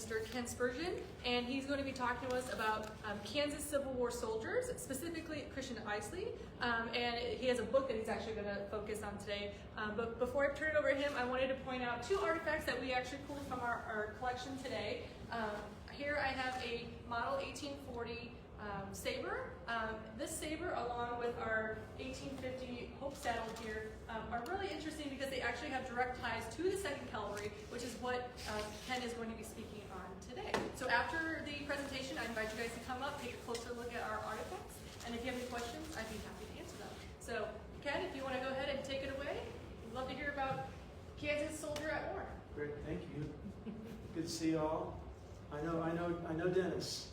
Mr. Ken Spurgeon, and he's going to be talking to us about Kansas Civil War soldiers, specifically Christian Isley, and he has a book that he's actually going to focus on today. But before I turn it over to him, I wanted to point out two artifacts that we actually pulled from our collection today. Here I have a model 1840 saber. This saber, along with our 1850 Hope saddle here, are really interesting because they actually have direct ties to the 2nd Cavalry, which is what Ken is going to be speaking on today. So after the presentation, I invite you guys to come up, take a closer look at our artifacts, and if you have any questions, I'd be happy to answer them. So Ken, if you want to go ahead and take it away, we'd love to hear about Kansas Soldier at War. Great, thank you. Good to see you all. I know Dennis,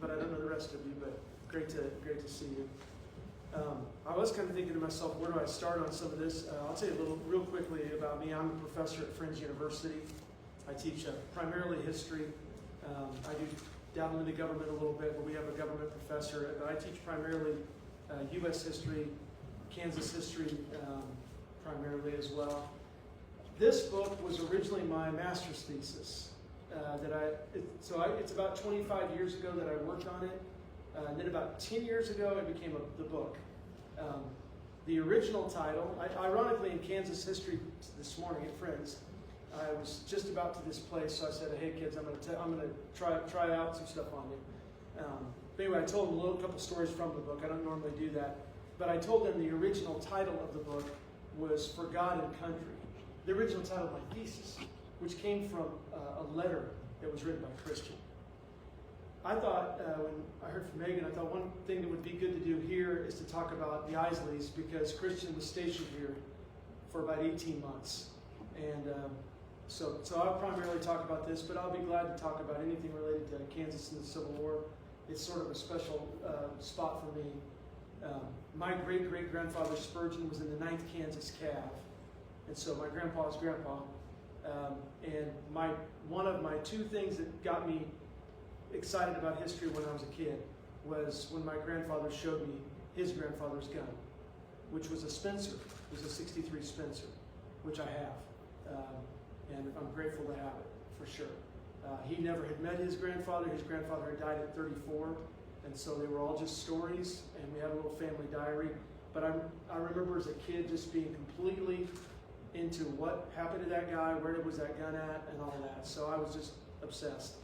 but I don't know the rest of you, but great to see you. I was kind of thinking to myself, where do I start on some of this? I'll tell you real quickly about me. I'm a professor at Friends University. I teach primarily history. I do dabble into government a little bit, but we have a government professor. But I teach primarily U.S. history, Kansas history primarily as well. This book was originally my master's thesis. It's about 25 years ago that I worked on it. And then about 10 years ago, it became the book. The original title, ironically in Kansas history this morning at Friends, I was just about to this place, so I said, hey kids, I'm going to try out some stuff on you. But anyway, I told them a couple stories from the book. I don't normally do that. But I told them the original title of the book was For God and Country. The original title of my thesis, which came from a letter that was written by Christian. I thought, when I heard from Megan, I thought one thing that would be good to do here is to talk about the Isleys, because Christian was stationed here for about 18 months. And so I'll primarily talk about this, but I'll be glad to talk about anything related to Kansas and the Civil War. It's sort of a special spot for me. My great-great-grandfather Spurgeon was in the 9th Kansas Cav. And so my grandpa's grandpa. And one of my two things that got me excited about history when I was a kid was when my grandfather showed me his grandfather's gun, which was a Spencer. It was a 63 Spencer, which I have. And I'm grateful to have it, for sure. He never had met his grandfather. His grandfather had died at 34. And so they were all just stories, and we had a little family diary. But I remember as a kid just being completely into what happened to that guy, where was that gun at, and all that. So I was just obsessed.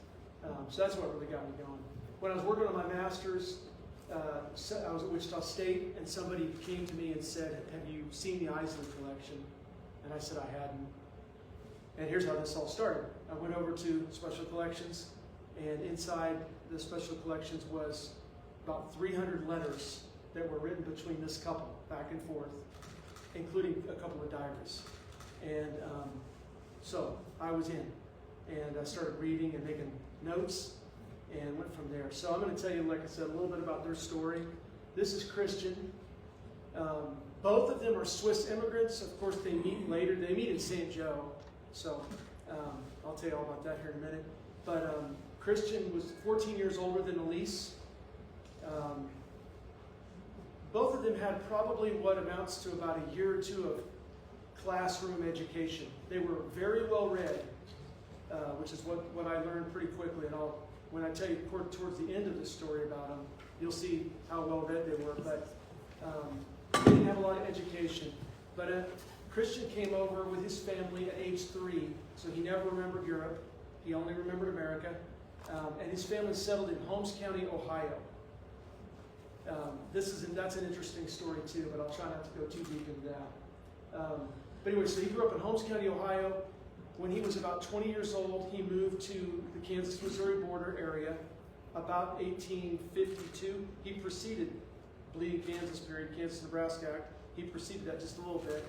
So that's what really got me going. When I was working on my master's, I was at Wichita State, and somebody came to me and said, have you seen the Isley collection? And I said I hadn't. And here's how this all started. I went over to Special Collections, and inside the Special Collections was about 300 letters that were written between this couple, back and forth, including a couple of diaries. And so I was in, and I started reading and making notes and went from there. So I'm going to tell you, like I said, a little bit about their story. This is Christian. Both of them are Swiss immigrants. Of course, they meet later. They meet in St. Joe. So I'll tell you all about that here in a minute. But Christian was 14 years older than Elise. Both of them had probably what amounts to about a year or two of classroom education. They were very well read, which is what I learned pretty quickly. And when I tell you towards the end of the story about them, you'll see how well read they were. But they didn't have a lot of education. But Christian came over with his family at age 3, so he never remembered Europe. He only remembered America. And his family settled in Holmes County, Ohio. That's an interesting story too, but I'll try not to go too deep into that. But anyway, so he grew up in Holmes County, Ohio. When he was about 20 years old, he moved to the Kansas-Missouri border area. About 1852, he preceded Bleeding Kansas period, Kansas-Nebraska Act. He preceded that just a little bit.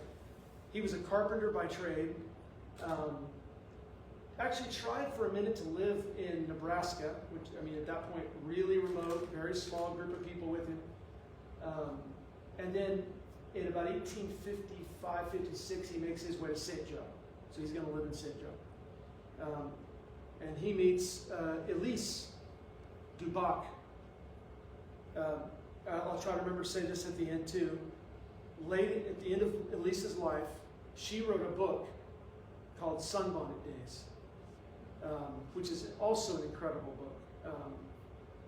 He was a carpenter by trade. Actually tried for a minute to live in Nebraska, which, I mean, at that point, really remote, very small group of people with him. And then in about 1855, 56, he makes his way to St. Joe. So he's going to live in St. Joe. And he meets Elise Dubac. I'll try to remember to say this at the end too. Late at the end of Elise's life, she wrote a book called Sunbonnet Days. which is also an incredible book.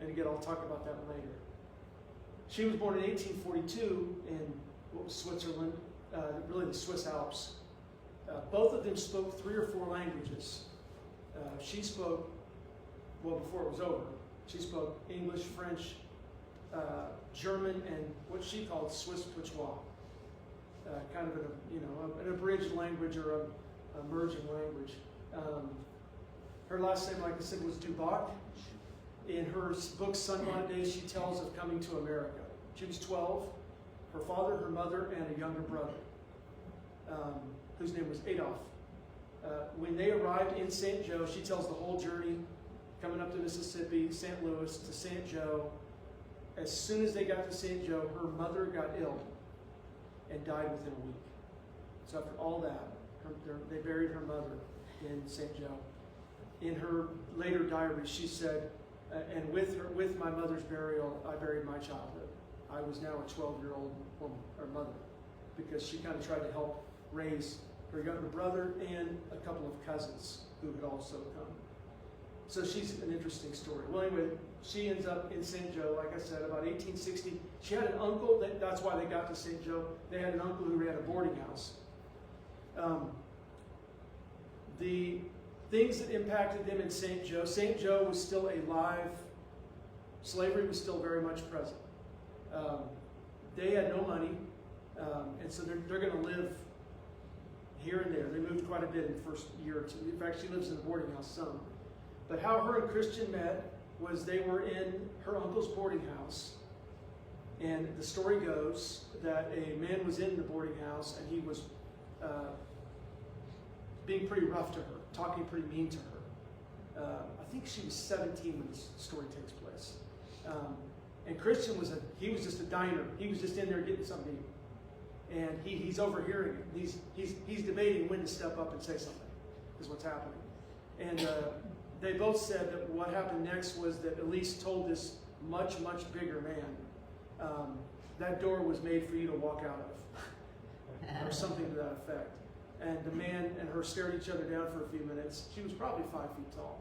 And again, I'll talk about that later. She was born in 1842 in what was Switzerland, really the Swiss Alps. Both of them spoke 3 or 4 languages. She spoke, well, before it was over, she spoke English, French, German, and what she called Swiss Patois, kind of an abridged language or a merging language. Her last name, like I said, was Dubac. In her book, Sunlight Days, she tells of coming to America. She was 12, her father, her mother, and a younger brother, whose name was Adolf. When they arrived in St. Joe, she tells the whole journey, coming up to Mississippi, St. Louis, to St. Joe. As soon as they got to St. Joe, her mother got ill and died within a week. So after all that, they buried her mother in St. Joe. In her later diary, she said, and with my mother's burial, I buried my childhood. I was now a 12-year-old woman, or mother, because she kind of tried to help raise her younger brother and a couple of cousins who had also come. So she's an interesting story. Well, anyway, she ends up in St. Joe, like I said, about 1860. She had an uncle, that's why they got to St. Joe. They had an uncle who had a boarding house. The things that impacted them in St. Joe was still alive. Slavery was still very much present. They had no money, and so they're going to live here and there. They moved quite a bit in the first year or two. In fact, she lives in the boarding house some. But how her and Christian met was they were in her uncle's boarding house. And the story goes that a man was in the boarding house and he was being pretty rough to her, talking pretty mean to her. I think she was 17 when this story takes place. And Christian was just a diner. He was just in there getting something to eat. And he's overhearing it. He's debating when to step up and say something, is what's happening. And they both said that what happened next was that Elise told this much, much bigger man, that door was made for you to walk out of, or something to that effect. And the man and her stared each other down for a few minutes. She was probably 5 feet tall.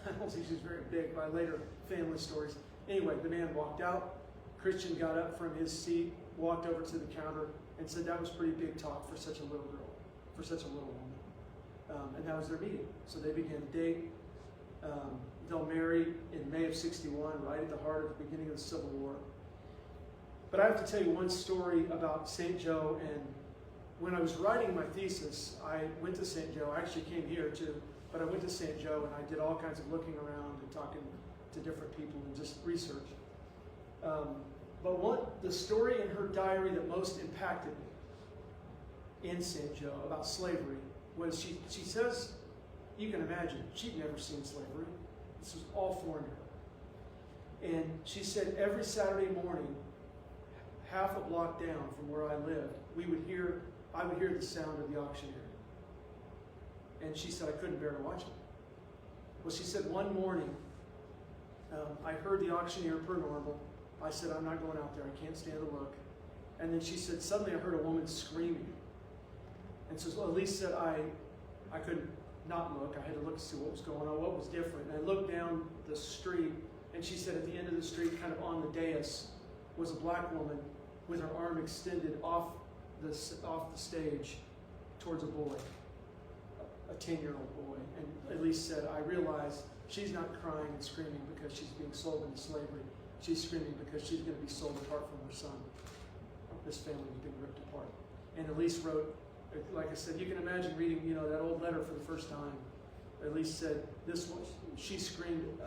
I don't think she was very big by later family stories. Anyway, the man walked out. Christian got up from his seat, walked over to the counter, and said that was pretty big talk for such a little girl, for such a little woman. And that was their meeting. So they began to date. They'll marry in May of '61, right at the heart of the beginning of the Civil War. But I have to tell you one story about St. Joe. And when I was writing my thesis, I went to St. Joe. I actually came here too, but I went to St. Joe and I did all kinds of looking around and talking to different people and just research. But the story in her diary that most impacted me in St. Joe about slavery was she says, you can imagine, she'd never seen slavery. This was all foreign to her. And she said every Saturday morning, half a block down from where I lived, I would hear the sound of the auctioneer. And she said I couldn't bear to watch it. Well, she said one morning, I heard the auctioneer per normal. I said, I'm not going out there. I can't stand the look. And then she said, suddenly I heard a woman screaming. And so Elise said, I couldn't not look. I had to look to see what was going on, what was different. And I looked down the street, and she said at the end of the street, kind of on the dais, was a black woman with her arm extended off the stage towards a boy, a 10-year-old boy. And Elise said, I realized she's not crying and screaming because she's being sold into slavery. She's screaming because she's going to be sold apart from her son. This family was being ripped apart. And Elise wrote, like I said, you can imagine reading, that old letter for the first time. Elise said, she screamed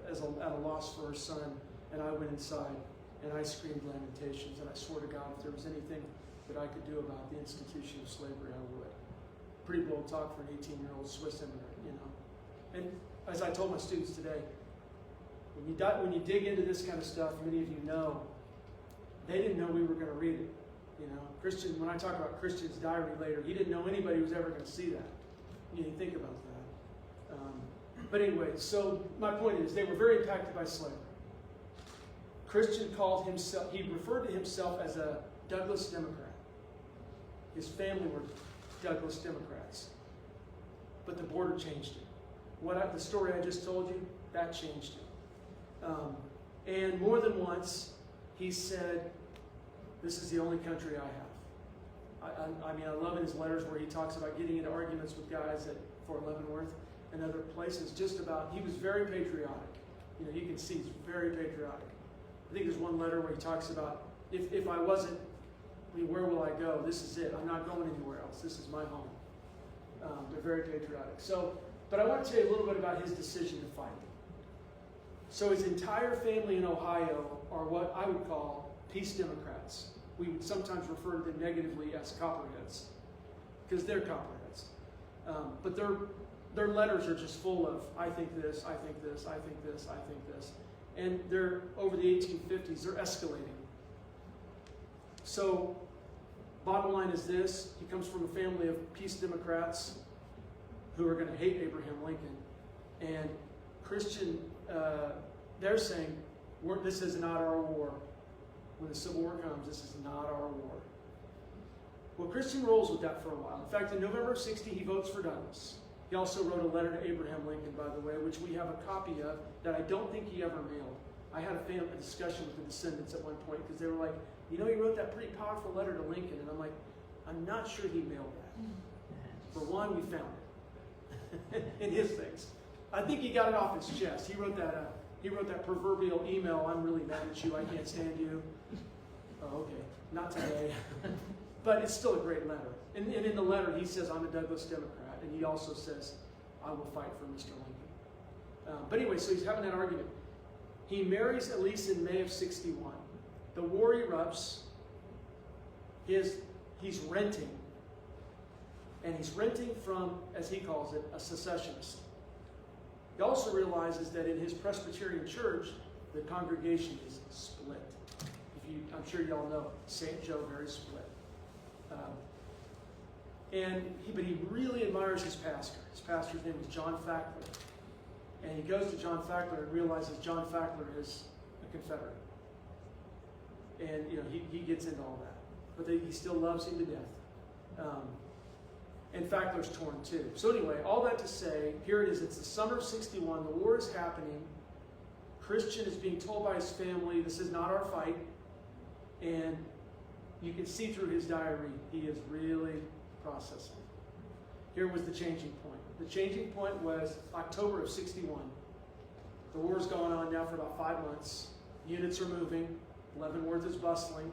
at a loss for her son, and I went inside and I screamed lamentations, and I swore to God if there was anything that I could do about the institution of slavery, I would. Pretty bold talk for an 18-year-old Swiss immigrant, And as I told my students today, when you dig into this kind of stuff, many of you know, they didn't know we were going to read it. Christian, when I talk about Christian's diary later, he didn't know anybody was ever going to see that. You think about that. But anyway, so my point is, they were very impacted by slavery. Christian he referred to himself as a Douglas Democrat. His family were Douglas Democrats. But the border changed it. the story I just told you, that changed him. And more than once, he said, this is the only country I have. I mean, I love in his letters where he talks about getting into arguments with guys at Fort Leavenworth and other places, just about, he was very patriotic. You know, you can see he's very patriotic. I think there's one letter where he talks about, if I wasn't, I mean, where will I go? This is it. I'm not going anywhere else. This is my home. They're very patriotic. So, but I want to tell you a little bit about his decision to fight. So his entire family in Ohio are what I would call peace Democrats. We would sometimes refer to them negatively as copperheads, because they're copperheads. But their letters are just full of, I think this, I think this, I think this, I think this. And they're, over the 1850s, they're escalating. So, bottom line is this: he comes from a family of peace Democrats who are going to hate Abraham Lincoln. And Christian, they're saying, this is not our war. When the Civil War comes, this is not our war. Well, Christian rolls with that for a while. In fact, in November of '60, he votes for Douglas. He also wrote a letter to Abraham Lincoln, by the way, which we have a copy of, that I don't think he ever mailed. I had a discussion with the descendants at one point, because they were like, you know, he wrote that pretty powerful letter to Lincoln. And I'm like, I'm not sure he mailed that. For one, we found it in his things. I think he got it off his chest. He wrote that proverbial email, I'm really mad at you, I can't stand you. Oh, okay, not today. But it's still a great letter. And in the letter, he says, I'm a Douglas Democrat. And he also says, I will fight for Mr. Lincoln. But anyway, so he's having that argument. He marries Elise in May of '61. The war erupts. He's renting. And he's renting from, as he calls it, a secessionist. He also realizes that in his Presbyterian church, the congregation is split. I'm sure you all know, St. Joe, very split. But he really admires his pastor. His pastor's name is John Fackler. And he goes to John Fackler and realizes John Fackler is a Confederate. And you know, he gets into all that. But he still loves him to death. And Fackler's torn too. So anyway, all that to say, here it is. It's the summer of '61. The war is happening. Christian is being told by his family, this is not our fight. And you can see through his diary, he is really processing. Here was the changing point. The changing point was October of '61. The war's gone on now for about 5 months. Units are moving. Leavenworth is bustling.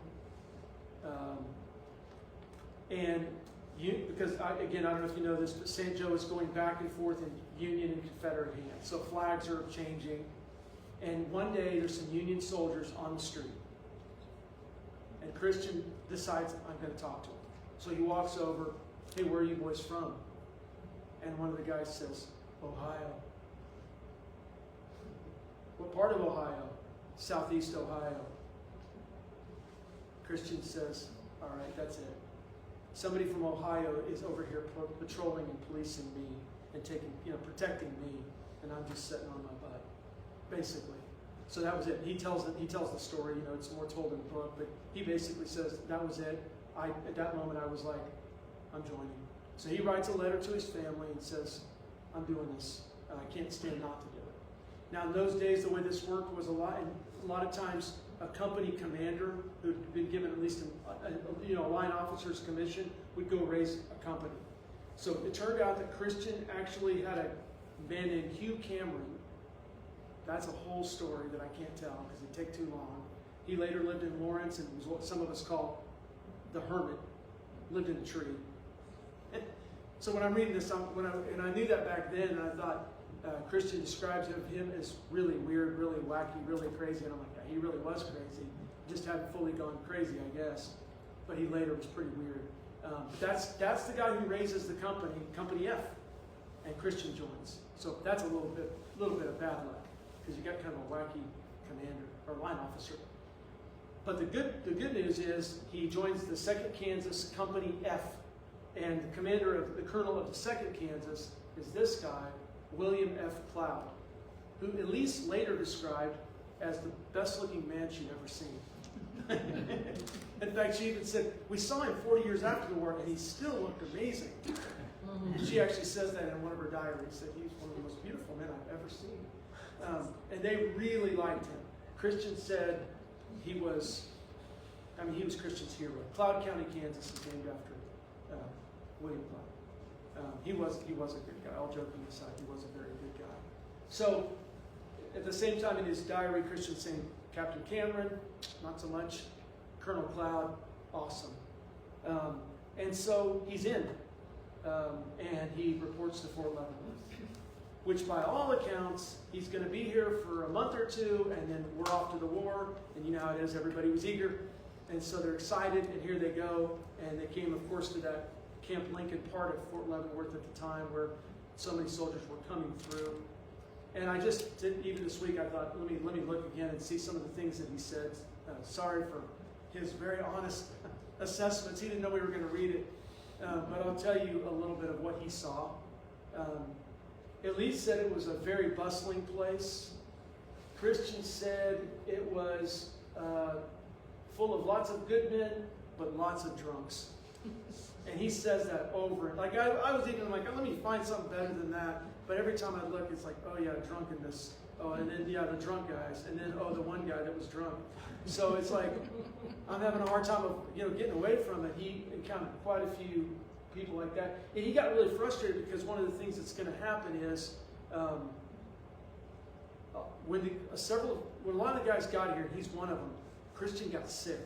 Because, again, I don't know if you know this, but St. Joe is going back and forth in Union and Confederate hands. So flags are changing. And one day there's some Union soldiers on the street. And Christian decides, I'm going to talk to him. So he walks over, hey, where are you boys from? And one of the guys says, Ohio. What part of Ohio? Southeast Ohio. Christian says, all right, that's it. Somebody from Ohio is over here patrolling and policing me and protecting me, and I'm just sitting on my butt, basically. So that was it. He tells the story. You know, it's more told in the book, but he basically says that was it. At that moment, I was like, I'm joining. So he writes a letter to his family and says, I'm doing this. I can't stand not to do it. Now, in those days, the way this worked was a lot of times a company commander who'd been given at least a line officer's commission would go raise a company. So it turned out that Christian actually had a man named Hugh Cameron. That's a whole story that I can't tell because it'd take too long. He later lived in Lawrence and was what some of us call the hermit, lived in a tree. So when I'm reading this, and I knew that back then, and I thought Christian describes him as really weird, really wacky, really crazy, and I'm like, yeah, he really was crazy. Just hadn't fully gone crazy, I guess. But he later was pretty weird. That's the guy who raises the Company F, and Christian joins. So that's a little bit of bad luck, because you got kind of a wacky commander or line officer. But the good news is he joins the 2nd Kansas Company F, and the colonel of the 2nd Kansas is this guy, William F. Cloud, who Elise later described as the best-looking man she'd ever seen. In fact, she even said, we saw him 40 years after the war, and he still looked amazing. She actually says that in one of her diaries, that he's one of the most beautiful men I've ever seen. And they really liked him. Christian said he was Christian's hero. Cloud County, Kansas is named after William Cloud. He was a good guy. All joking aside, he was a very good guy. So, at the same time in his diary, Christian saying, Captain Cameron, not so much. Colonel Cloud, awesome. And so he's in. And he reports to Fort Leavenworth, which by all accounts, he's going to be here for a month or two, and then we're off to the war. And you know how it is, everybody was eager. And so they're excited, and here they go. And they came, of course, to that Camp Lincoln part of Fort Leavenworth at the time where so many soldiers were coming through. And I just did, even this week, I thought, let me look again and see some of the things that he said. Sorry for his very honest assessments. He didn't know we were going to read it. But I'll tell you a little bit of what he saw. Elise said it was a very bustling place. Christian said it was full of lots of good men, but lots of drunks. And he says that over and like I was thinking, like, oh, let me find something better than that. But every time I look, it's like, oh yeah, drunkenness. Oh, and then yeah, the drunk guys, and then oh, the one guy that was drunk. So it's like I'm having a hard time of getting away from it. He encountered quite a few people like that, and he got really frustrated because one of the things that's going to happen is when a lot of the guys got here, he's one of them. Christian got sick.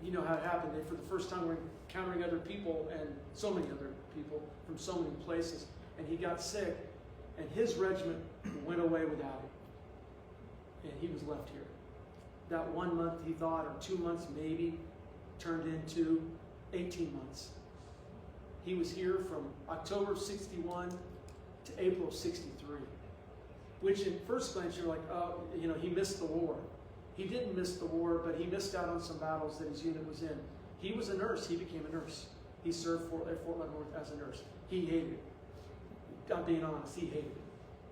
You know how it happened. They, for the first time, were encountering other people and so many other people from so many places, and he got sick, and his regiment went away without him, and he was left here. That 1 month, he thought, or 2 months maybe, turned into 18 months. He was here from October of 61 to April of 63, which in first glance you're like, oh, he missed the war. He didn't miss the war, but he missed out on some battles that his unit was in. He was a nurse. He became a nurse. He served at Fort Leavenworth as a nurse. He hated it. I'm being honest, he hated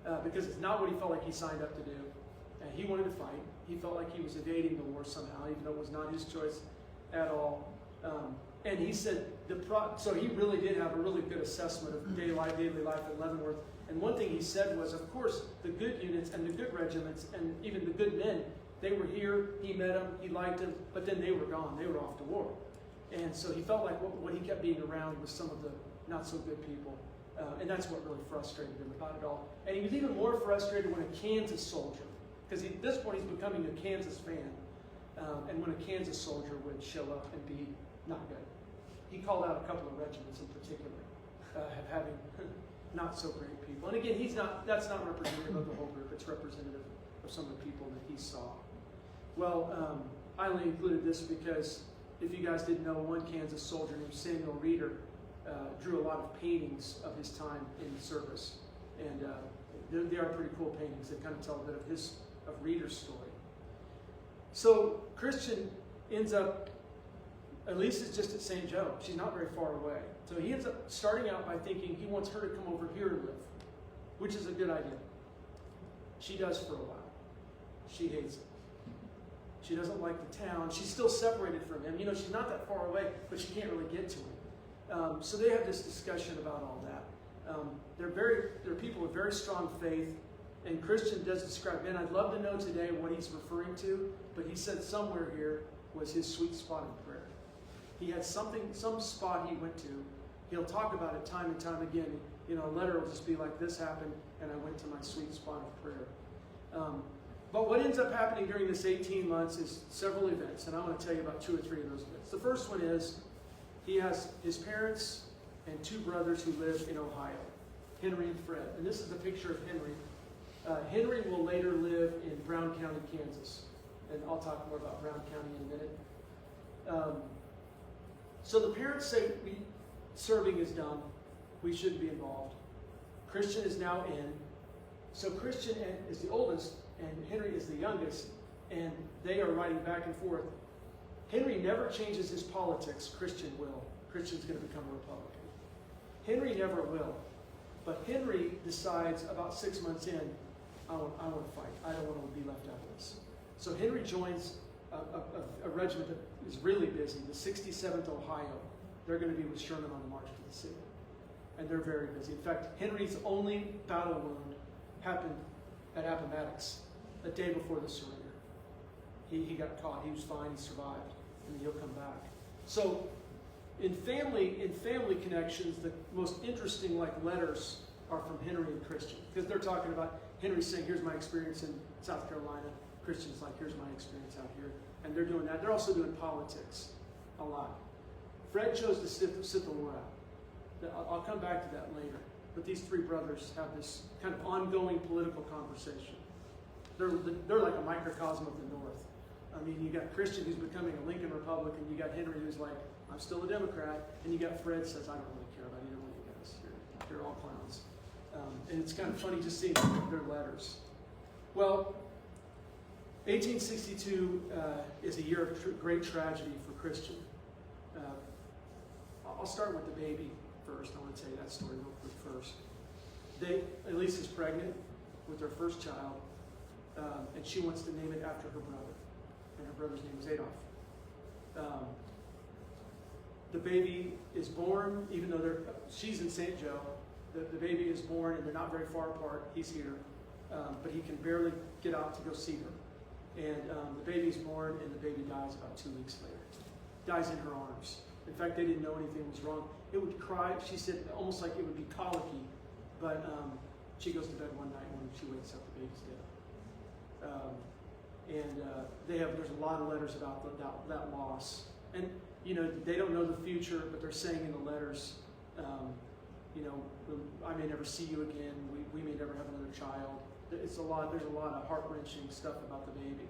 it. Because it's not what he felt like he signed up to do. He wanted to fight. He felt like he was evading the war somehow, even though it was not his choice at all. And he said, so he really did have a really good assessment of daily life at Leavenworth. And one thing he said was, of course, the good units and the good regiments and even the good men, they were here, he met them, he liked them, but then they were gone. They were off to war. And so he felt like what he kept being around was some of the not so good people. And that's what really frustrated him about it all. And he was even more frustrated when a Kansas soldier, because at this point he's becoming a Kansas fan, and when a Kansas soldier would show up and be not good. He called out a couple of regiments in particular, having not so great people. And again, that's not representative of the whole group, it's representative of some of the people that he saw. Well, I only included this because if you guys didn't know, one Kansas soldier named Samuel Reeder drew a lot of paintings of his time in service. And they are pretty cool paintings. They kind of tell a bit of Reeder's story. So Christian ends up, Elise is just at St. Joe. She's not very far away. So he ends up starting out by thinking he wants her to come over here and live, which is a good idea. She does for a while. She hates it. She doesn't like the town. She's still separated from him. She's not that far away, but she can't really get to him. So they have this discussion about all that. They're people with very strong faith, and Christian does describe, man, I'd love to know today what he's referring to, but he said somewhere here was his sweet spot in prayer. He had some spot he went to. He'll talk about it time and time again. A letter will just be like, this happened, and I went to my sweet spot of prayer. But what ends up happening during this 18 months is several events, and I want to tell you about 2 or 3 of those events. The first one is he has his parents and 2 brothers who live in Ohio, Henry and Fred. And this is a picture of Henry. Henry will later live in Brown County, Kansas. And I'll talk more about Brown County in a minute. So the parents say, serving is done. We shouldn't be involved. Christian is now in. So Christian is the oldest, and Henry is the youngest, and they are writing back and forth. Henry never changes his politics. Christian will. Christian's going to become a Republican. Henry never will. But Henry decides about 6 months in, I want to fight. I don't want to be left out of this. So Henry joins a regiment that is really busy, the 67th Ohio. They're going to be with Sherman on the march to the sea. and they're very busy. In fact, Henry's only battle wound happened at Appomattox, a day before the surrender. He got caught. He was fine. He survived, and he'll come back. So, in family connections, the most interesting letters are from Henry and Christian, because they're talking about Henry saying, "Here's my experience in South Carolina." Christian's like, "Here's my experience out here," and they're doing that. They're also doing politics a lot. Fred chose to sit the war out. I'll come back to that later. But these three brothers have this kind of ongoing political conversation. They're like a microcosm of the North. I mean, you got Christian who's becoming a Lincoln Republican. You got Henry who's like, "I'm still a Democrat," and you got Fred says, "I don't really care about either one of you guys. You're all clowns." And it's kind of funny just seeing their letters. Well, 1862 is a year of great tragedy for Christian. I'll start with the baby first. I want to tell you that story real quick first. Elise is pregnant with her first child, and she wants to name it after her brother. And her brother's name is Adolf. The baby is born, even though she's in St. Joe. The baby is born, and they're not very far apart. He's here, but he can barely get out to go see her. And the baby's born, and the baby dies about 2 weeks later. Dies in her arms. In fact, they didn't know anything was wrong. It would cry, she said, almost like it would be colicky. But she goes to bed one night when she wakes up, the baby's dead. There's a lot of letters about that loss. And, they don't know the future, but they're saying in the letters, I may never see you again. We may never have another child. There's a lot of heart-wrenching stuff about the baby.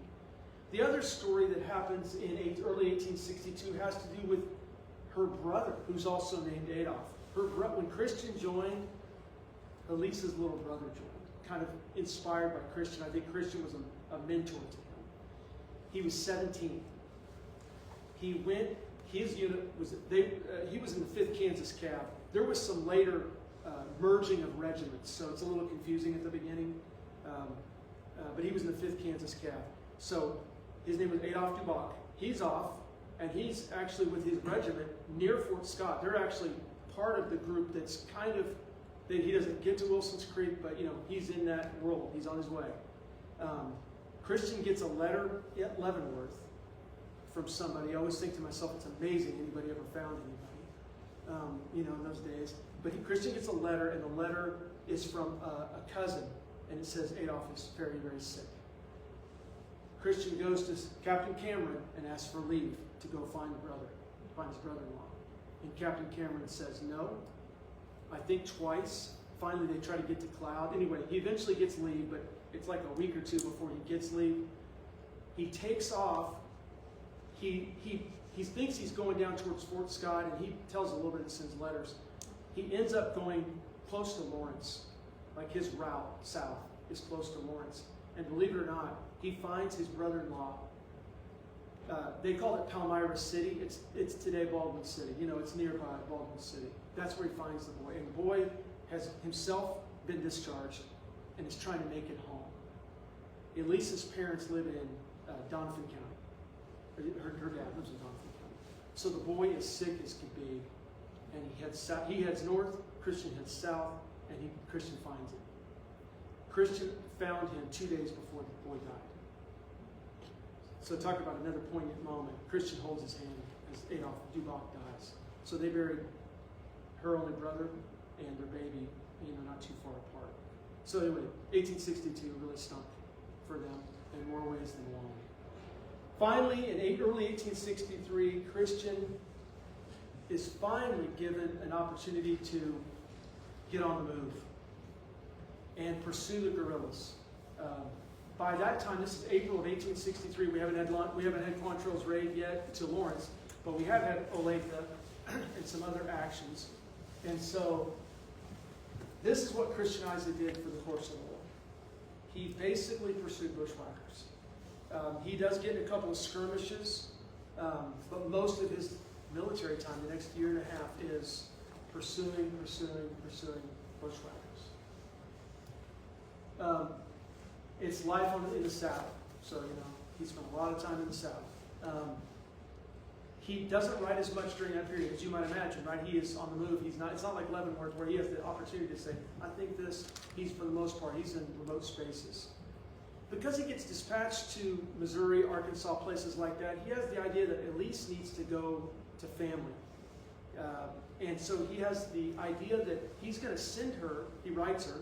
The other story that happens in early 1862 has to do with her brother, who's also named Adolf. When Christian joined, Elisa's little brother joined, kind of inspired by Christian. I think Christian was a mentor to him. He was 17. He went. His unit was he was in the 5th Kansas Cav. There was some later merging of regiments, so it's a little confusing at the beginning. But he was in the 5th Kansas Cav. So his name was Adolf Duboc. He's off, and he's actually with his regiment near Fort Scott. They're actually part of the group that's kind of, he doesn't get to Wilson's Creek, but he's in that world. He's on his way. Christian gets a letter at Leavenworth from somebody. I always think to myself, it's amazing anybody ever found anybody, in those days. But Christian gets a letter, and the letter is from a cousin, and it says Adolf is very, very sick. Christian goes to Captain Cameron and asks for leave to go find his brother-in-law. And Captain Cameron says no. I think twice. Finally, they try to get to Cloud. Anyway, he eventually gets leave, but it's like a week or two before he gets leave. He takes off. He thinks he's going down towards Fort Scott, and he tells a little bit and sends letters. He ends up going close to Lawrence. Like his route south is close to Lawrence. And believe it or not, he finds his brother-in-law. They call it Palmyra City. It's today Baldwin City. It's nearby Baldwin City. That's where he finds the boy. And the boy has himself been discharged and is trying to make it home. Elisa's parents live in Donovan County. Her dad lives in Donovan County. So the boy is sick as could be, and he heads south. He heads north. Christian heads south, and Christian finds him. Christian found him 2 days before the boy died. So talk about another poignant moment. Christian holds his hand as Adolf Duboc dies. So they buried her only brother and their baby, not too far apart. So anyway, 1862 really stunk for them in more ways than one. Finally, in early 1863, Christian is finally given an opportunity to get on the move and pursue the guerrillas. By that time, this is April of 1863. We haven't had Quantrill's raid yet to Lawrence, but we have had Olathe and some other actions. And so, this is what Christian Isaac did for the course of the war. He basically pursued bushwhackers. He does get in a couple of skirmishes, but most of his military time, the next year and a half, is pursuing bushwhackers. It's life in the South, so he spent a lot of time in the South. he doesn't write as much during that period as you might imagine, right? He is on the move. It's not like Leavenworth where he has the opportunity to say, I think this. He's, for the most part, he's in remote spaces. Because he gets dispatched to Missouri, Arkansas, places like that, he has the idea that Elise needs to go to family. And so he has the idea that he's going to send her, he writes her,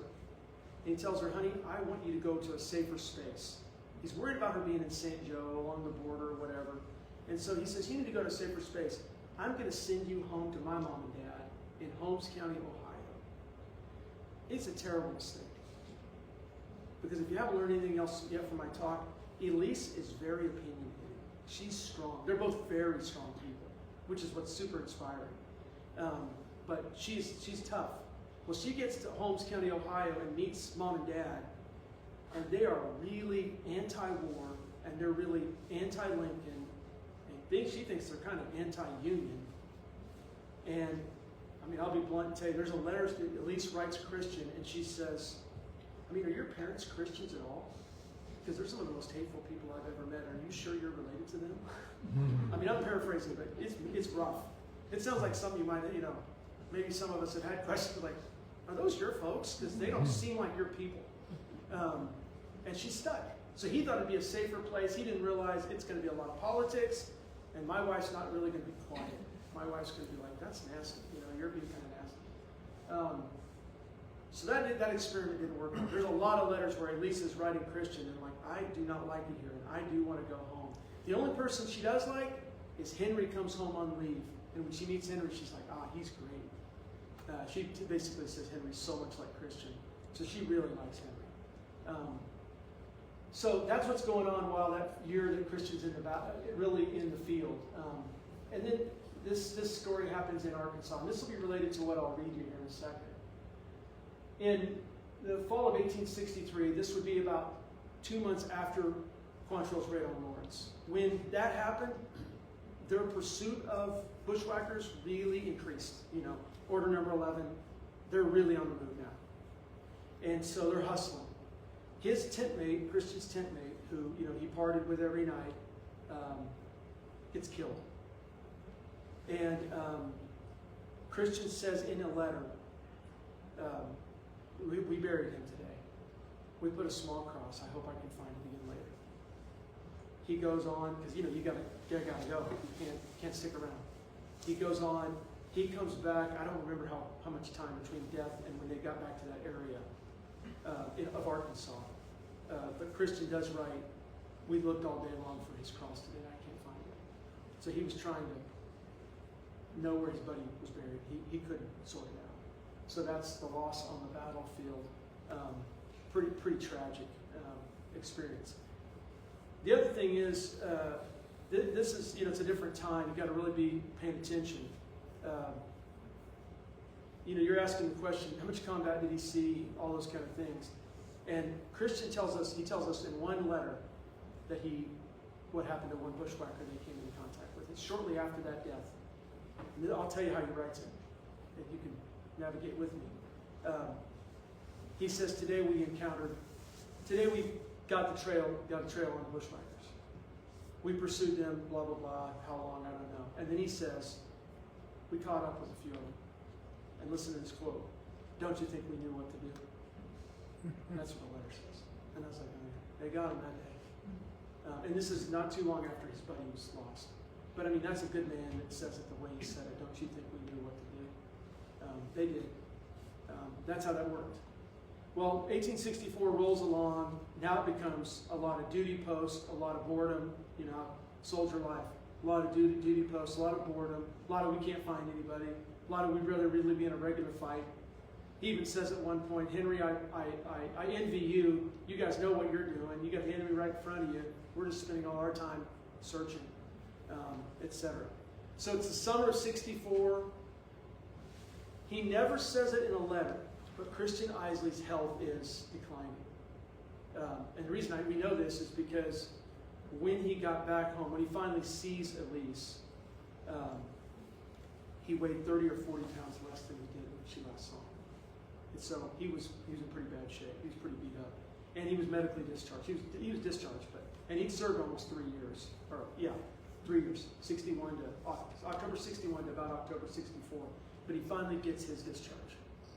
and he tells her, honey, I want you to go to a safer space. He's worried about her being in St. Joe, along the border, or whatever. And so he says, you need to go to a safer space. I'm going to send you home to my mom and dad in Holmes County, Ohio. It's a terrible mistake. Because if you haven't learned anything else yet from my talk, Elise is very opinionated. She's strong. They're both very strong people, which is what's super inspiring. But she's tough. Well, she gets to Holmes County, Ohio, and meets mom and dad, and they are really anti-war, and they're really anti-Lincoln. She thinks they're kind of anti-union. And, I mean, I'll be blunt and tell you, there's a letter that Elise writes Christian, and she says, I mean, are your parents Christians at all? Because they're some of the most hateful people I've ever met. Are you sure you're related to them? I mean, I'm paraphrasing, but it's rough. It sounds like something you might, maybe some of us have had questions like, are those your folks? Because they don't seem like your people. And she's stuck. So he thought it'd be a safer place. He didn't realize it's going to be a lot of politics. And my wife's not really going to be quiet. My wife's going to be like, that's nasty. You're being kind of nasty. So that experiment didn't work out. There's a lot of letters where Elise is writing Christian and like, I do not like it here, and I do want to go home. The only person she does like is Henry comes home on leave. And when she meets Henry, she's like, he's great. She basically says Henry's so much like Christian. So she really likes Henry. So that's what's going on while that year that Christian's really in the field. And then this story happens in Arkansas. And this will be related to what I'll read you here in a second. In the fall of 1863, this would be about 2 months after Quantrill's raid on Lawrence. When that happened, their pursuit of bushwhackers really increased. Order number 11, they're really on the move now. And so they're hustling. His tent mate, Christian's tent mate, who he partied with every night, gets killed. And Christian says in a letter, we buried him today. We put a small cross. I hope I can find it again later. He goes on, because you gotta go. You can't stick around. He goes on. He comes back. I don't remember how much time between death and when they got back to that area of Arkansas. But Christian does write, we looked all day long for his cross today. I can't find it. So he was trying to know where his buddy was buried. He couldn't sort it out. So that's the loss on the battlefield. Pretty tragic experience. The other thing is, this is, it's a different time. You've got to really be paying attention. You're asking the question, how much combat did he see? All those kind of things. And Christian tells us in one letter that what happened to one bushwhacker they came into contact with. It's shortly after that death. And I'll tell you how he writes it, if you can navigate with me. He says, today we got a trail on the bushwhackers. We pursued them, blah, blah, blah, how long, I don't know. And then he says, we caught up with a few of them. And listen to this quote. Don't you think we knew what to do? That's what the letter says. And I was like, they got him that day. And this is not too long after his buddy was lost. But I mean, that's a good man that says it the way he said it. Don't you think we knew what to do? They did. That's how that worked. Well, 1864 rolls along. Now it becomes a lot of duty posts, a lot of boredom, soldier life. A lot of duty posts, a lot of boredom, a lot of we can't find anybody, a lot of we'd rather really be in a regular fight. He even says at one point, Henry, I envy you. You guys know what you're doing. You got the enemy right in front of you. We're just spending all our time searching, etc. So it's the summer of 64. He never says it in a letter, but Christian Isley's health is declining. And the reason we know this is because when he got back home, when he finally sees Elise, he weighed 30 or 40 pounds less than he did when she last saw him. And so he was in pretty bad shape. He was pretty beat up. And he was medically discharged. He was discharged, and he'd served almost 3 years. 3 years, 61 to October 61 to about October 64. But he finally gets his discharge.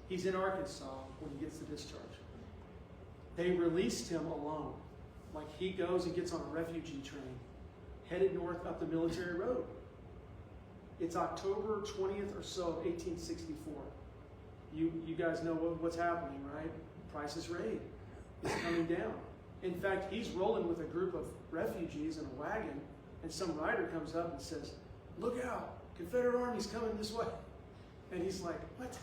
He's in Arkansas when he gets the discharge. They released him alone. Like he goes and gets on a refugee train, headed north up the military road. It's October 20th or so of 1864. You guys know what's happening, right? Price is Right is coming down. In fact, he's rolling with a group of refugees in a wagon, and some rider comes up and says, "Look out, Confederate Army's coming this way." And he's like, "What?"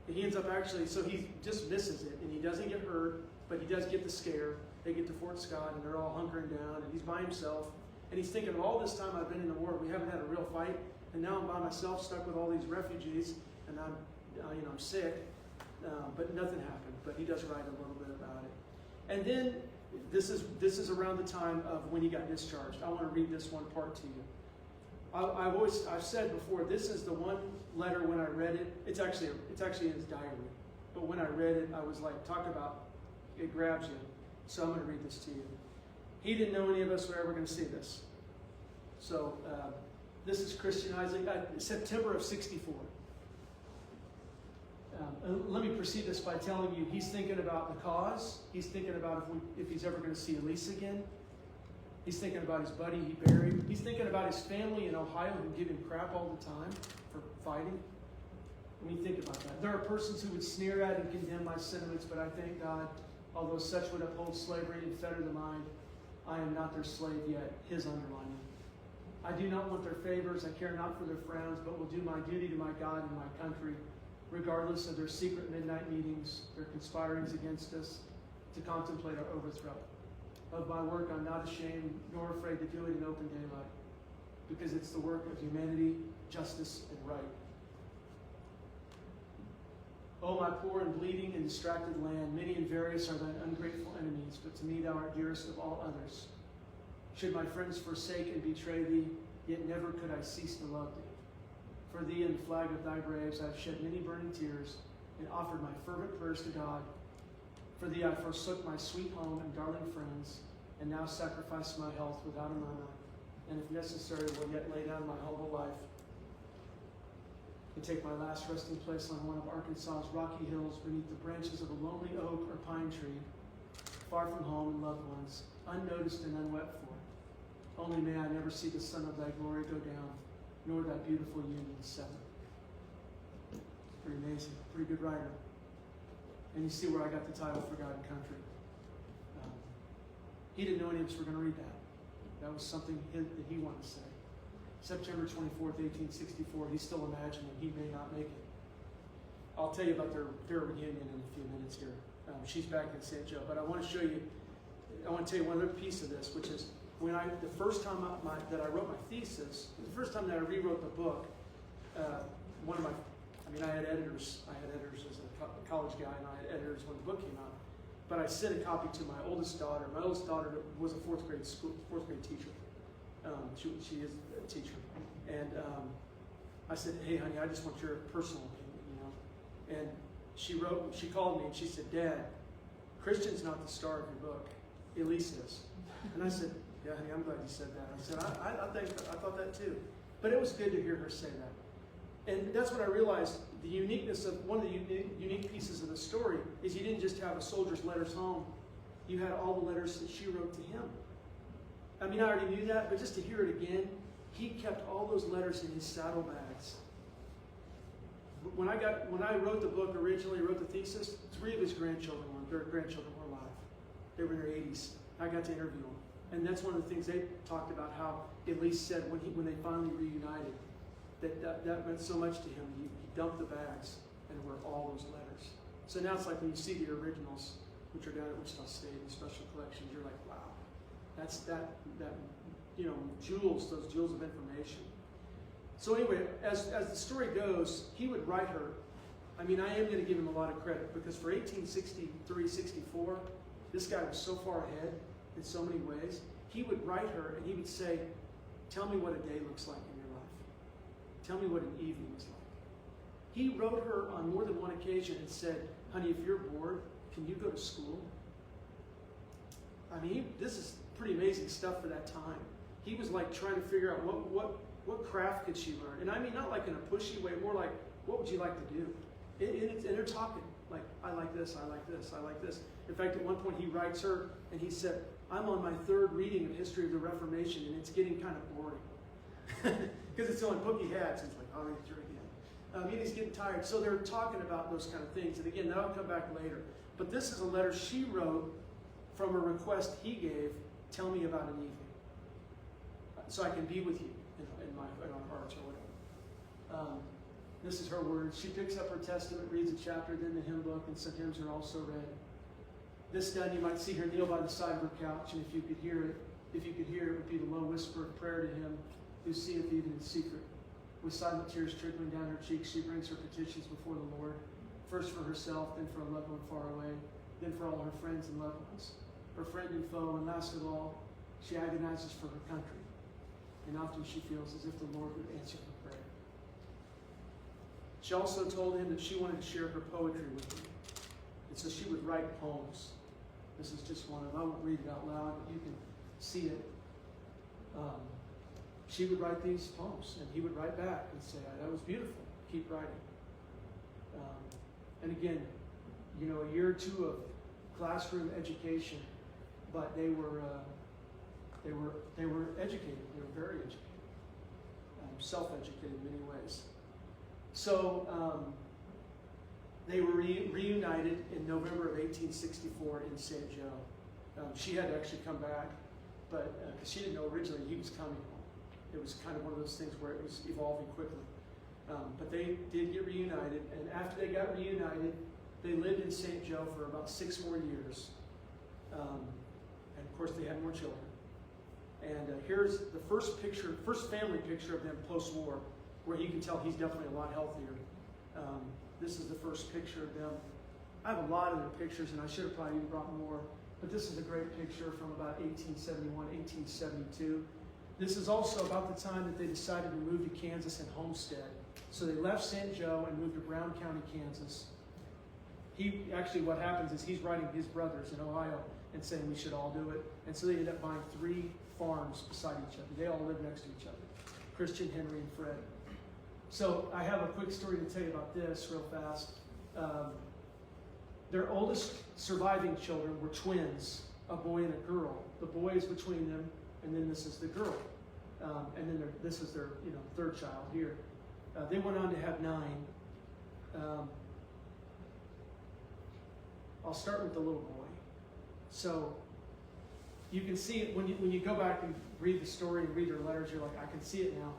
And he ends up actually, so he just misses it, and he doesn't get hurt, but he does get the scare. They get to Fort Scott, and they're all hunkering down, and he's by himself. And he's thinking, all this time I've been in the war, we haven't had a real fight, and now I'm by myself, stuck with all these refugees, and I'm sick, but nothing happened. But he does write a little bit about it. And then this is around the time of when he got discharged. I want to read this one part to you. I've said before, this is the one letter when I read it. It's actually in his diary. But when I read it, I was like, talk about it grabs you. So I'm going to read this to you. He didn't know any of us were ever going to see this. So this is Christian Isaac, September of 64. Let me precede this by telling you he's thinking about the cause. He's thinking about if he's ever going to see Elise again. He's thinking about his buddy he buried. He's thinking about his family in Ohio who give him crap all the time for fighting. When you think about that. There are persons who would sneer at and condemn my sentiments, but I thank God, although such would uphold slavery and fetter the mind, I am not their slave yet, his underlining. I do not want their favors, I care not for their frowns, but will do my duty to my God and my country, regardless of their secret midnight meetings, their conspirings against us, to contemplate our overthrow. Of my work I'm not ashamed, nor afraid to do it in open daylight, because it's the work of humanity, justice, and right. O my poor and bleeding and distracted land, many and various are thine ungrateful enemies, but to me thou art dearest of all others. Should my friends forsake and betray thee, yet never could I cease to love thee. For thee and the flag of thy graves I have shed many burning tears, and offered my fervent prayers to God. For thee I forsook my sweet home and darling friends, and now sacrifice my health without a murmur, and if necessary will yet lay down my humble life, and take my last resting place on one of Arkansas's rocky hills beneath the branches of a lonely oak or pine tree, far from home and loved ones, unnoticed and unwept for. Only may I never see the sun of thy glory go down, nor thy beautiful union sever. Pretty amazing, pretty good writer. And you see where I got the title Forgotten Country. He didn't know any of us were going to read that. That was something that he wanted to say. September 24th, 1864, he's still imagining he may not make it. I'll tell you about their reunion in a few minutes here. She's back in St. Joe, but I want to show you, I want to tell you one other piece of this, which is the first time that I wrote my thesis, the first time that I rewrote the book, I had editors as a college guy, and I had editors when the book came out. But I sent a copy to my oldest daughter. My oldest daughter was a fourth grade teacher. She is a teacher. And I said, "Hey, honey, I just want your personal opinion, And she called me and she said, "Dad, Christian's not the star of your book. Elise is." And I said, "Yeah, honey, I'm glad you said that." I said, I thought that too. But it was good to hear her say that. And that's when I realized the uniqueness of one of the unique pieces of the story is you didn't just have a soldier's letters home. You had all the letters that she wrote to him. I mean, I already knew that, but just to hear it again, he kept all those letters in his saddlebags. When I wrote the book originally, wrote the thesis, 3 of his grandchildren were alive. They were in their 80s. I got to interview them. And that's one of the things they talked about, how Elise said when they finally reunited, that meant so much to him. He dumped the bags, and there were all those letters. So now it's like when you see the originals, which are down at Wichita State in special collections, you're like, wow, that's jewels, those jewels of information. So anyway, as the story goes, he would write her. I mean, I am going to give him a lot of credit, because for 1863, 64, this guy was so far ahead in so many ways. He would write her and he would say, "Tell me what a day looks like in your life. Tell me what an evening is like." He wrote her on more than one occasion and said, "Honey, if you're bored, can you go to school?" I mean, this is pretty amazing stuff for that time. he was like trying to figure out what craft could she learn. And I mean, not like in a pushy way, more like, what would you like to do? And they're talking, like, I like this, I like this, I like this. In fact, at one point he writes her, and he said, I'm on my 3rd reading of History of the Reformation, and it's getting kind of boring. Because it's the only book he had, so he's like, I'll read it through again. And he's getting tired. So they're talking about those kind of things. And again, that'll come back later. But this is a letter she wrote from a request he gave, tell me about an evening. So I can be with you in our hearts or whatever. This is her words. She picks up her testament, reads a chapter, then the hymn book, and some hymns are also read. This done, you might see her kneel by the side of her couch, and if you could hear it, it would be the low whisper of prayer to him who seeth even in secret. With silent tears trickling down her cheeks, she brings her petitions before the Lord, first for herself, then for a loved one far away, then for all her friends and loved ones, her friend and foe, and last of all, she agonizes for her country. And often she feels as if the Lord would answer her prayer. She also told him that she wanted to share her poetry with him. And so she would write poems. This is just one of them. I won't read it out loud, but you can see it. She would write these poems, and he would write back and say, that was beautiful. Keep writing. And again, a year or two of classroom education, but they were educated. They were very educated, self-educated in many ways. So they were reunited in November of 1864 in St. Joe. She had to actually come back, but because she didn't know originally he was coming home. It was kind of one of those things where it was evolving quickly. But they did get reunited, and after they got reunited, they lived in St. Joe for about 6 more years. And of course, they had more children. And here's the first family picture of them post-war, where you can tell he's definitely a lot healthier. This is the first picture of them. I have a lot of their pictures, and I should have probably even brought more, but this is a great picture from about 1871, 1872. This is also about the time that they decided to move to Kansas and homestead. So they left St. Joe and moved to Brown County, Kansas. What happens is he's writing his brothers in Ohio and saying we should all do it. And so they ended up buying 3 farms beside each other. They all live next to each other. Christian, Henry, and Fred. So I have a quick story to tell you about this real fast. Their oldest surviving children were twins, a boy and a girl. The boy is between them, and then this is the girl. And then this is their 3rd child here. They went on to have 9. I'll start with the little boy. So you can see it when you go back and read the story and read their letters. You're like, I can see it now.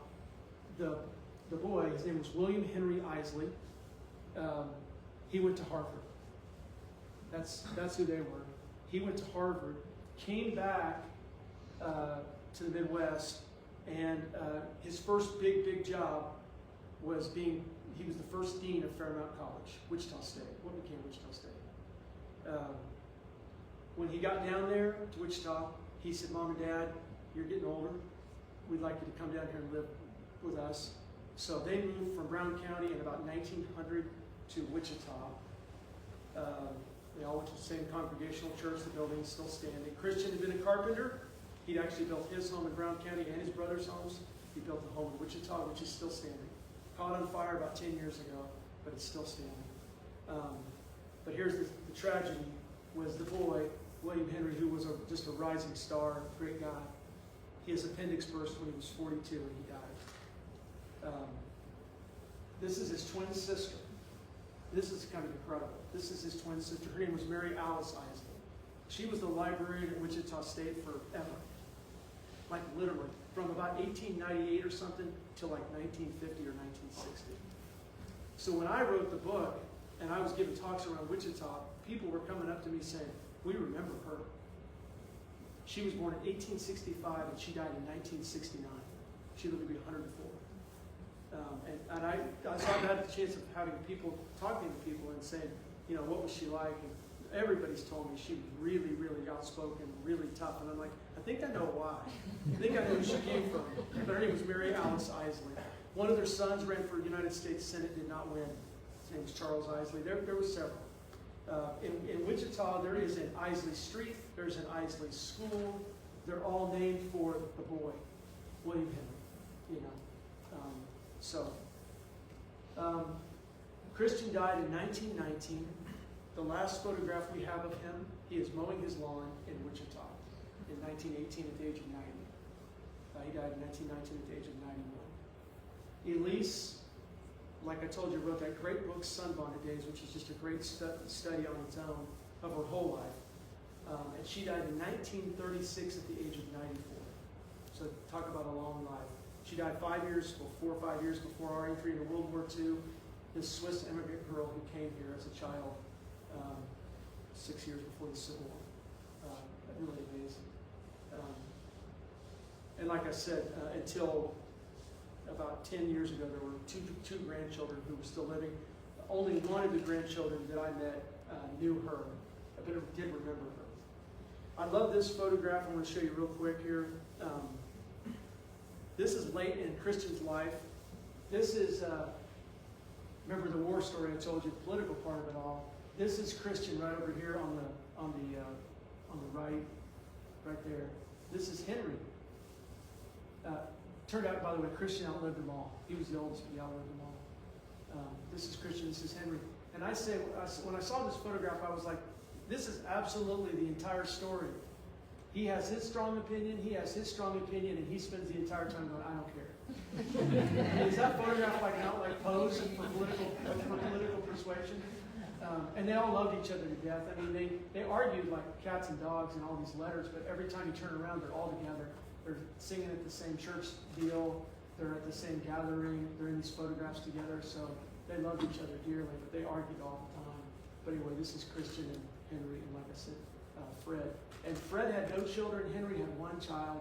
The boy, his name was William Henry Isley. He went to Harvard. That's who they were. He went to Harvard, came back to the Midwest, and his first big job was he was the first dean of Fairmount College, Wichita State. What became Wichita State? When he got down there to Wichita, he said, Mom and Dad, you're getting older. We'd like you to come down here and live with us. So they moved from Brown County in about 1900 to Wichita. They all went to the same Congregational church. The building's still standing. Christian had been a carpenter. He'd actually built his home in Brown County and his brother's homes. He built a home in Wichita, which is still standing. Caught on fire about 10 years ago, but it's still standing. But here's the tragedy, was the boy, William Henry, who was just a rising star, great guy. His appendix burst when he was 42 and he died. This is his twin sister. This is kind of incredible. This is his twin sister. Her name was Mary Alice Isley. She was the librarian at Wichita State forever. Like literally, from about 1898 or something till like 1950 or 1960. So when I wrote the book and I was giving talks around Wichita, people were coming up to me saying, we remember her. She was born in 1865 and she died in 1969. She lived to be 104. And so I've had the chance of having people, talking to people and saying, what was she like? And everybody's told me she was really, really outspoken, really tough. And I'm like, I think I know why. I think I know who she came from. But her name was Mary Alice Isley. One of their sons ran for United States Senate, did not win. His name was Charles Isley. There were several. In Wichita, there is an Isley Street. There's an Isley School. They're all named for the boy. William Henry, Christian died in 1919. The last photograph we have of him, he is mowing his lawn in Wichita in 1918 at the age of 90. He died in 1919 at the age of 91. Elise, like I told you, wrote that great book, Sunbonnet Days, which is just a great study on its own of her whole life. And she died in 1936 at the age of 94. So talk about a long life. She died 4 or 5 years before our entry into World War II. This Swiss immigrant girl who came here as a child 6 years before the Civil War. Really amazing. And like I said, until about 10 years ago, there were two grandchildren who were still living. Only one of the grandchildren that I met knew her, but did remember her. I love this photograph. I'm going to show you real quick here. This is late in Christian's life. This is, remember the war story I told you, the political part of it all. This is Christian right over here on the right there. This is Henry. Turned out, by the way, Christian outlived them all. He was the oldest, but he outlived them all. This is Christian. This is Henry. And I say, when I saw this photograph, I was like, this is absolutely the entire story. He has his strong opinion, he has his strong opinion, and he spends the entire time going, I don't care. I mean, is that photograph like not like posing for political persuasion? And they all loved each other to death. I mean, they argued like cats and dogs in all these letters, but every time you turn around, they're all together. They're singing at the same church deal. They're at the same gathering. They're in these photographs together. So they loved each other dearly, but they argued all the time. But anyway, this is Christian and Henry, and like I said, Fred. And Fred had no children. Henry had one child.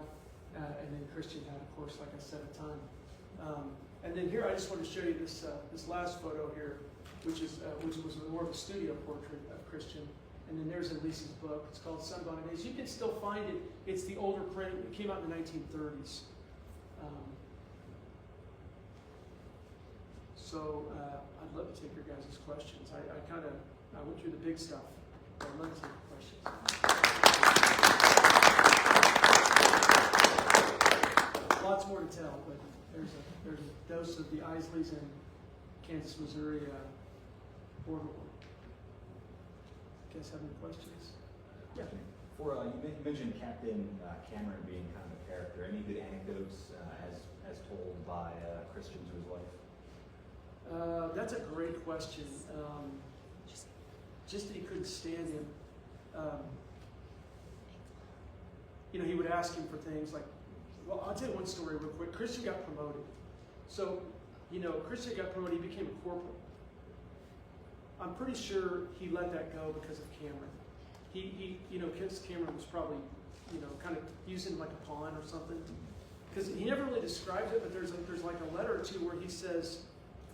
And then Christian had, of course, like I said, a ton. And then here, I just want to show you this last photo here, which was more of a studio portrait of Christian. And then there's Elise's book. It's called Sunbonnet Days. You can still find it. It's the older print. It came out in the 1930s. I'd love to take your guys' questions. I went through the big stuff. I'd love to take your questions. Lots more to tell, but there's a dose of the Isleys and Kansas, Missouri border war. You guys have any questions? Yeah. You mentioned Captain Cameron being kind of a character. Any good anecdotes as told by Christians of his life? That's a great question. Just that he couldn't stand him. He would ask him for things like, well, I'll tell you one story real quick. Christian got promoted. So, Christian got promoted. He became a corporal. I'm pretty sure he let that go because of Cameron. Because Cameron was probably, kind of using him like a pawn or something. Because he never really describes it, but there's like a letter or two where he says,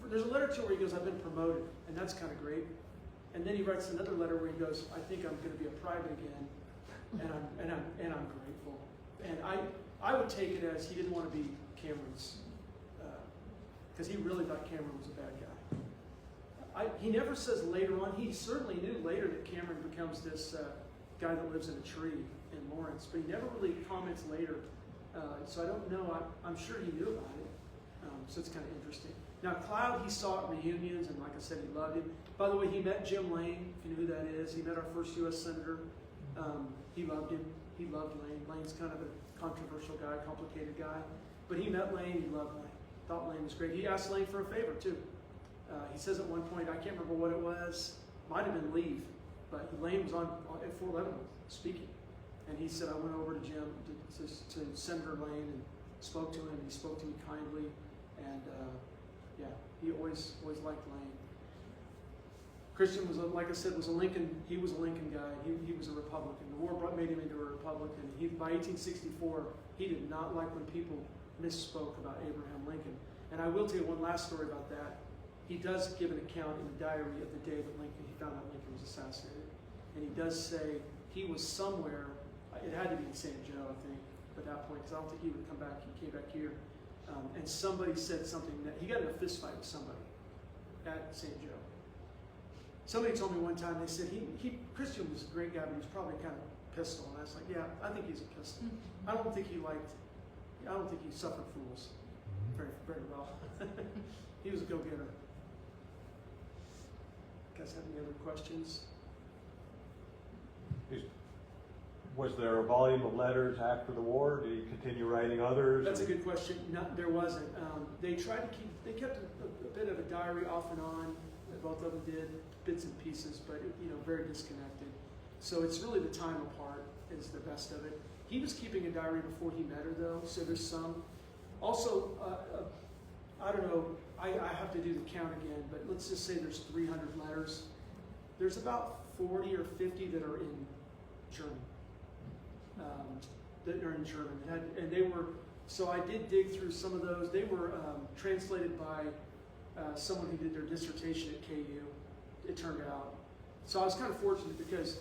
there's a letter or two where he goes, I've been promoted, and that's kind of great. And then he writes another letter where he goes, I think I'm going to be a private again, and I'm grateful. And I would take it as he didn't want to be Cameron's, because he really thought Cameron was a bad guy. He never says later on. He certainly knew later that Cameron becomes this guy that lives in a tree in Lawrence, but he never really comments later. So I don't know. I'm sure he knew about it. So it's kind of interesting. Now, Cloud, he saw at reunions, and like I said, he loved him. By the way, he met Jim Lane, if you know who that is. He met our first U.S. Senator. He loved him. He loved Lane. Lane's kind of a controversial guy, complicated guy. But he met Lane. He loved Lane. Thought Lane was great. He asked Lane for a favor, too. He says at one point, I can't remember what it was. Might have been leave. But Lane was at Fort Leavenworth speaking. And he said, I went over to Jim, to Senator Lane, and spoke to him. He spoke to me kindly. And he always liked Lane. Christian was, like I said, was a Lincoln. He was a Lincoln guy. He was a Republican. The war made him into a Republican. By 1864, he did not like when people misspoke about Abraham Lincoln. And I will tell you one last story about that. He does give an account in the diary of the day that he found out Lincoln was assassinated. And he does say he was somewhere. It had to be in St. Joe, I think, at that point, because I don't think he would come back. He came back here. And somebody said something that he got in a fist fight with somebody at St. Joe. Somebody told me one time, they said Christian was a great guy, but he was probably kind of a pistol. And I was like, yeah, I think he's a pistol. I don't think he liked I don't think he suffered fools very, very well. He was a go-getter. Guys have any other questions? Was there a volume of letters after the war? Did he continue writing others? That's a good question. No, there wasn't. They kept a bit of a diary off and on. Both of them did, bits and pieces, but very disconnected. So it's really the time apart is the best of it. He was keeping a diary before he met her, though, so there's some. Also, I don't know, I have to do the count again, but let's just say there's 300 letters. There's about 40 or 50 that are in German. And they were, so I did dig through some of those. They were translated by someone who did their dissertation at KU, it turned out. So I was kind of fortunate because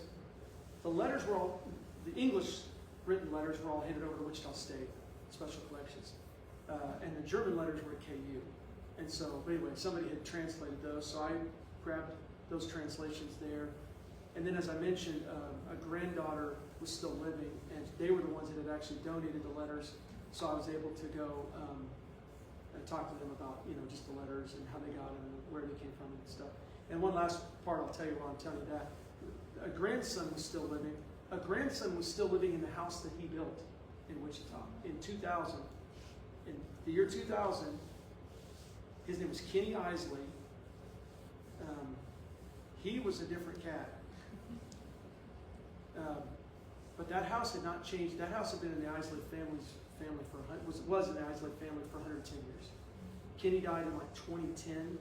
the letters were all, the English written letters were all handed over to Wichita State Special Collections. And the German letters were at KU. And so, anyway, somebody had translated those, so I grabbed those translations there. And then, as I mentioned, a granddaughter was still living, and they were the ones that had actually donated the letters. So I was able to go and talk to them about, just the letters and how they got them and where they came from and stuff. And one last part I'll tell you while I'm telling you that. A grandson was still living. A grandson was still living in the house that he built in Wichita in 2000. In the year 2000, his name was Kenny Isley. He was a different cat. But that house had not changed. That house had been in the Isley family was in the Isley family for 110 years. Kenny died in like 2010,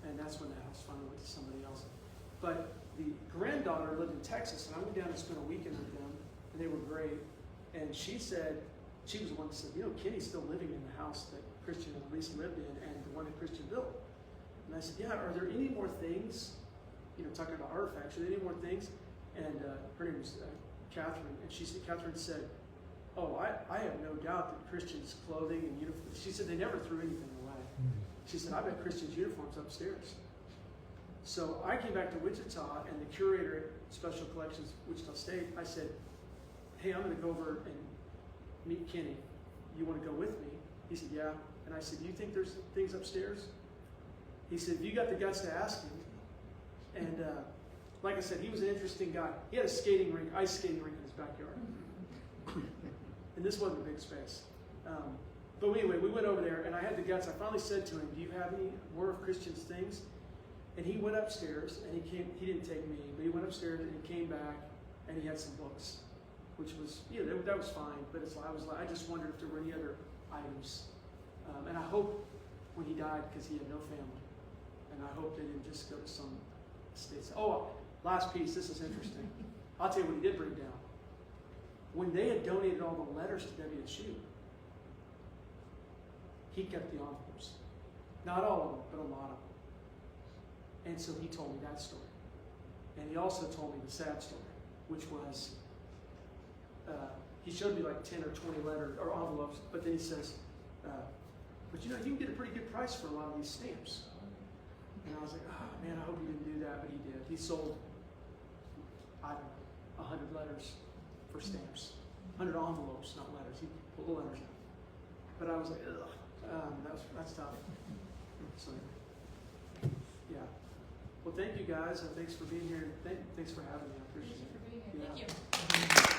and that's when the house finally went to somebody else. But the granddaughter lived in Texas, and I went down and spent a weekend with them, and they were great. And she said, she was the one that said, Kenny's still living in the house that Christian and Elise lived in, and the one that Christian built. And I said, yeah, are there any more things? Talking about artifacts, are there any more things? And her name was Catherine, and Catherine said, oh, I have no doubt that Christian's clothing and uniforms, she said they never threw anything away. She said, I bet Christian's uniforms upstairs. So I came back to Wichita, and the curator at Special Collections, Wichita State, I said, hey, I'm going to go over and meet Kenny. You want to go with me? He said, yeah. And I said, do you think there's things upstairs? He said, you got the guts to ask him. And like I said, he was an interesting guy. He had a ice skating rink in his backyard. And this wasn't a big space. But anyway, we went over there, and I had the guts. I finally said to him, do you have any more of Christian's things? And he went upstairs, and he didn't take me, but he went upstairs, and he came back, and he had some books, which was, that was fine. But I just wondered if there were any other items. And I hope when he died, because he had no family, and I hope they didn't just go to some estates. Oh, last piece, this is interesting. I'll tell you what he did bring down. When they had donated all the letters to WSU, he kept the envelopes. Not all of them, but a lot of them. And so he told me that story. And he also told me the sad story, which was, he showed me like 10 or 20 letters or envelopes, but then he says, but you can get a pretty good price for a lot of these stamps. And I was like, oh man, I hope he didn't do that, but he did. He sold, 100 letters for stamps. 100 envelopes, not letters. He pulled the letters out. But I was like, ugh, that's tough. So, yeah. Well, thank you guys, and thanks for being here. Thanks for having me. I appreciate it. Thank you for being here. Yeah. Thank you.